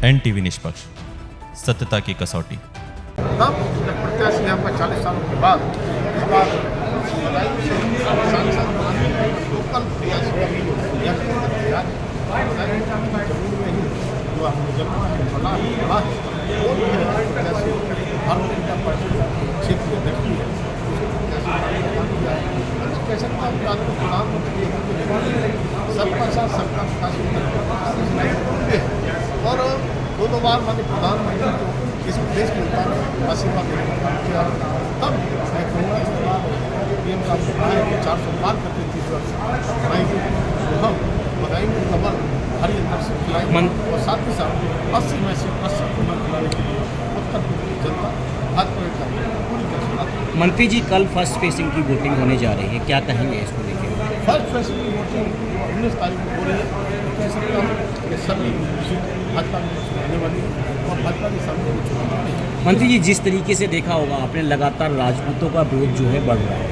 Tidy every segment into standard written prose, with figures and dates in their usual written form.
NTV निष्पक्ष, सत्यता की कसौटी। तब जब प्रत्याशी यहाँ पर 40 सालों के बाद इस बार सांसद बनाने के लिए लोकल प्रत्याशी का भी यह तैयार जमीन में ही जो हमने जमीन बना बड़ा वो भी है प्रत्याशी भारतीय जनता पार्टी क्षेत्र में देखी है कह सकता हूँ आज तो प्रधानमंत्री सबका साथ सबका विकास और दो बार माननीय प्रधानमंत्री को इस देश के आशीर्वाद देने का काम किया तब मैं कहूँगा इस बार PM साहब को कहा है कि 400 पार करके 30 वर्ष बनाएंगे तो हम बनाएंगे कमर हरी अंदर से खिलाएंगे और साथ ही साथ 80 में से 80 कमर खिलाने के लिए उत्तर प्रदेश की जनता भाजपा का पूरी तरह। मंत्री जी, कल फर्स्ट फेसिंग की वोटिंग होने जा रही है, क्या कहेंगे इसको लेकर? फर्स्ट फेसिंग की वोटिंग 19 तारीख को हो रही है। कह सकता हूँ कि सभी सीट भाजपा में रहने वाली है और भाजपा के सामने कुछ नहीं। मंत्री जी, जिस तरीके से देखा होगा आपने, लगातार राजपूतों का विरोध जो है बढ़ रहा है,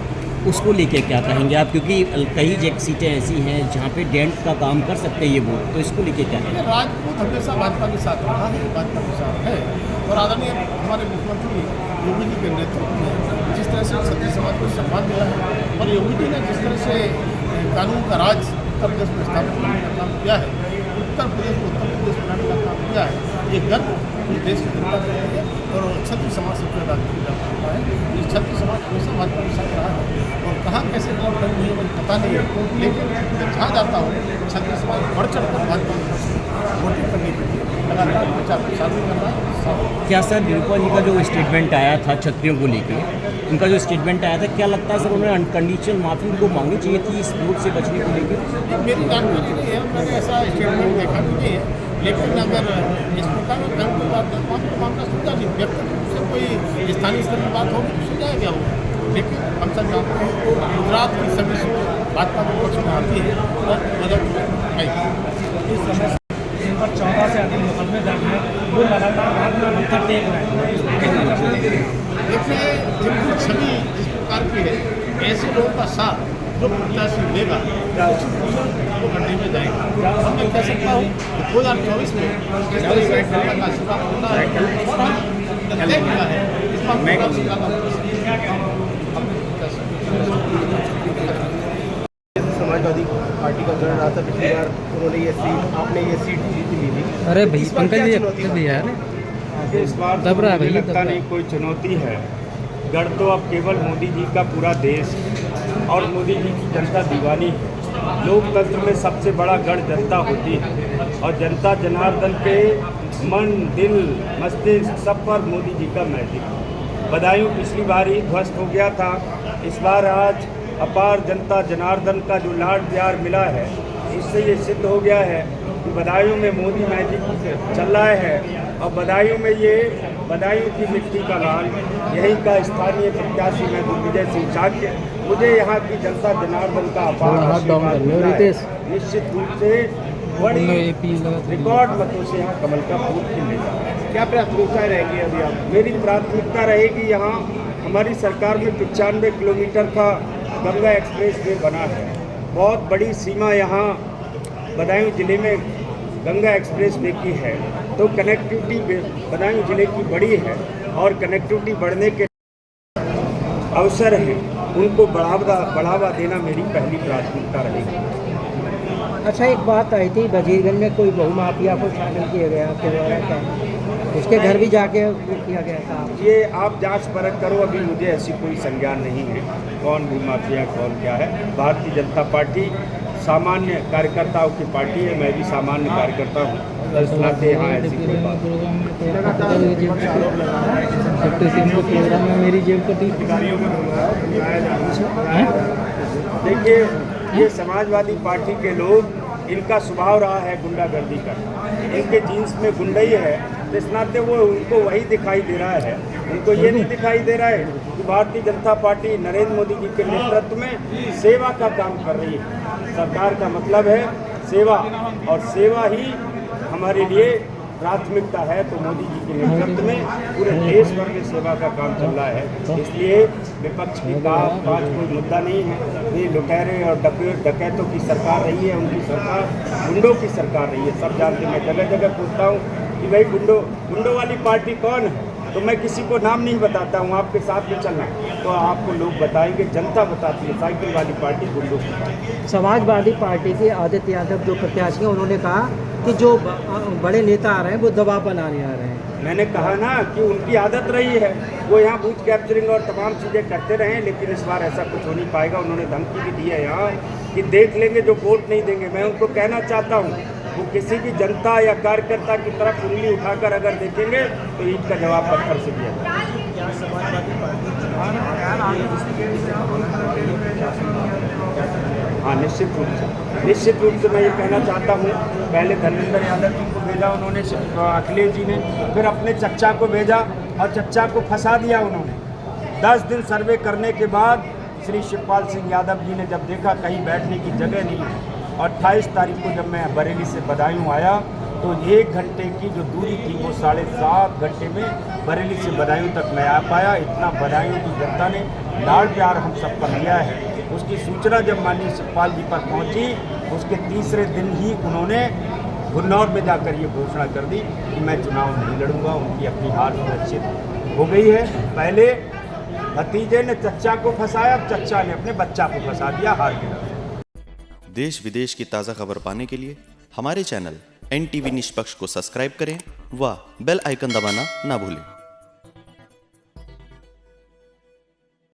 उसको लेके क्या कहेंगे आप? क्योंकि कई सीटें ऐसी हैं जहाँ पे डेंट का काम कर सकते हैं ये वोट, तो इसको लेके क्या कहेंगे? राजपूत हमेशा भाजपा के साथ रहा है, भाजपा के साथ है और आदरणीय हमारे मुख्यमंत्री योगी जी के नेतृत्व में जिस तरह से क्षत्रिय समाज को सम्मान मिला है और योगी जी ने जिस तरह से कानून का राज उत्तर प्रदेश में स्थापित करने का काम किया है, उत्तर प्रदेश को उत्तर प्रदेश बनाने का काम किया है, ये गर्व पूरे देश की जनता करती है और क्षत्रिय समाज सबसे राजनीति का होता है। ये क्षत्रिय समाज हमेशा भाजपा के साथ रहा है और कहाँ कैसे गलत कर रही है मुझे पता नहीं है, लेकिन जब जहाँ जाता हूँ क्षत्रिय समाज बढ़ चढ़ कर भाजपा की वोटिंग करने के लिए लगातार प्रचार प्रसार भी कर रहा है। क्या सर, वीरप्पा जी का जो स्टेटमेंट आया था क्षत्रियों को लेकर, उनका जो स्टेटमेंट आया था, क्या लगता है सर उन्होंने अनकंडीशनल माफी उनको मांगनी चाहिए थी इस वोट से बचने को लेकर? मेरी जानकारी नहीं है, मैंने ऐसा स्टेटमेंट देखा भी नहीं है, लेकिन अगर इस प्रकार में कहीं कोई बात मामला सुझा नहीं, व्यक्तिगत रूप से कोई स्थानीय स्तर की बात होगी तो सुझाया गया होगा, लेकिन हम सब जानते हैं गुजरात की सभी सीटें भाजपा के पक्ष में आती है और मदद आई। इस समय इन पर 14 से अधिक मुकदमे दर्ज हैं, वो लगातार पत्थर टेक रहे हैं। देखिए, जिनकी छवि जिस प्रकार की है, ऐसे लोगों का साथ जो प्रत्याशी लेगा वो गड्ढे में जाएगा। अब मैं कह सकता हूँ 2024 में जिस तरह से जनता का आशीर्वाद होता है और हम तय किया है इस बार समाजवादी पार्टी का उतर रहा था पिछली बार, उन्होंने ये सीट, आपने ये सीट जीत ली थी। अरे भाई पंकज जी भैया इस बार दब रहा है मुझे भैया, लगता नहीं कोई चुनौती है। गढ़ तो अब केवल मोदी जी का पूरा देश और मोदी जी की जनता दीवानी है। लोकतंत्र में सबसे बड़ा गढ़ जनता होती है और जनता जनार्दन के मन, दिल, मस्तिष्क सब पर मोदी जी का मैजिक। बदायूं पिछली बार ही ध्वस्त हो गया था, इस बार आज अपार जनता जनार्दन का जो लाड प्यार मिला है, इससे ये सिद्ध हो गया है कि बदायूं में मोदी मैजिक चल रहा है और बदायूं में ये बदायूं की मिट्टी का लाल, यही का स्थानीय प्रत्याशी मैं दिग्विजय सिंह शाक्य, मुझे यहाँ की जनता जनार्दन का अपार आशीर्वाद मिला है। निश्चित रूप से बड़ी रिकॉर्ड मतों से यहाँ कमल का फूल खिलेगा। क्या प्राथमिकता रहेगी अभी आप? मेरी प्राथमिकता रहेगी यहाँ हमारी सरकार में 95 किलोमीटर का गंगा एक्सप्रेस वे बना है। बहुत बड़ी सीमा यहाँ बदायूं जिले में गंगा एक्सप्रेस वे की है, तो कनेक्टिविटी बदायूं जिले की बड़ी है और कनेक्टिविटी बढ़ने के अवसर हैं, उनको बढ़ावा देना मेरी पहली प्राथमिकता रहेगी। अच्छा, एक बात आई थी वजीरगंज में कोई बहुमाफिया को शामिल किया गया आपके द्वारा, क्या उसके घर भी जाके किया गया था? ये आप जांच परख करो, अभी मुझे ऐसी कोई संज्ञान नहीं है कौन भूमाफिया कौन क्या है। भारतीय जनता पार्टी सामान्य कार्यकर्ताओं की पार्टी है, मैं भी सामान्य कार्यकर्ता हूँ, नाते यहाँ ऐसी कोई बात मेरी जेब को देखिए, ये समाजवादी पार्टी के लोग, इनका स्वभाव रहा है गुंडागर्दी करना, इनके जीन्स में गुंडई है, तो इस नाते वो उनको वही दिखाई दे रहा है। उनको ये नहीं दिखाई दे रहा है कि भारतीय जनता पार्टी नरेंद्र मोदी जी के नेतृत्व में सेवा का काम कर रही है। सरकार का मतलब है सेवा और सेवा ही हमारे लिए प्राथमिकता है, तो मोदी जी के नेतृत्व में पूरे देश भर में सेवा का काम चल रहा है। इसलिए विपक्ष की बात कोई मुद्दा नहीं है। ये लुटेरे और डकैतों की सरकार रही है, उनकी सरकार गुंडों की सरकार रही है, सब जानते हैं। मैं जगह जगह पूछता हूँ कि भाई गुंडों वाली पार्टी कौन है, तो मैं किसी को नाम नहीं बताता हूँ, आपके साथ में चलना तो आपको लोग बताएंगे, जनता बताती है साइकिल वाली पार्टी गुंडों की पार्टी। समाजवादी पार्टी के आदित्य यादव जो प्रत्याशी हैं उन्होंने कहा कि जो बड़े नेता आ रहे हैं वो दबाव बनाने आ रहे हैं। मैंने कहा ना कि उनकी आदत रही है, वो यहाँ बूथ कैप्चरिंग और तमाम चीज़ें करते रहे, लेकिन इस बार ऐसा कुछ हो नहीं पाएगा। उन्होंने धमकी भी दी है यहाँ कि देख लेंगे जो वोट नहीं देंगे। मैं उनको कहना चाहता हूँ वो किसी भी जनता या कार्यकर्ता की तरफ उंगली उठाकर अगर देखेंगे तो ईंट का जवाब पत्थर से दिया जाएगा। हाँ, निश्चित रूप से मैं ये कहना चाहता हूँ, पहले धर्मेंद्र यादव जी को भेजा उन्होंने, अखिलेश जी ने, फिर अपने चच्चा को भेजा और चच्चा को फंसा दिया उन्होंने। 10 दिन सर्वे करने के बाद श्री शिवपाल सिंह यादव जी ने जब देखा कहीं बैठने की जगह नहीं है, और 28 तारीख को जब मैं बरेली से बदायूं आया तो 1 घंटे की जो दूरी थी वो 7.5 घंटे में बरेली से बदायूं तक मैं आ पाया। इतना बदायूं की जनता ने लाड़ प्यार हम सब पर लिया है। उसकी सूचना जब माननीय शिवपाल जी पर पहुंची, उसके तीसरे दिन ही उन्होंने गुन्नौर में जाकर ये घोषणा कर दी कि मैं चुनाव नहीं लड़ूंगा। उनकी अपनी हार सुनिश्चित हो गई है। पहले भतीजे ने चच्चा को फंसाया, अब चच्चा ने अपने बच्चा को फंसा दिया हार के नाम। देश विदेश की ताज़ा खबर पाने के लिए हमारे चैनल NTV निष्पक्ष को सब्सक्राइब करें व बेल आइकन दबाना ना भूलें।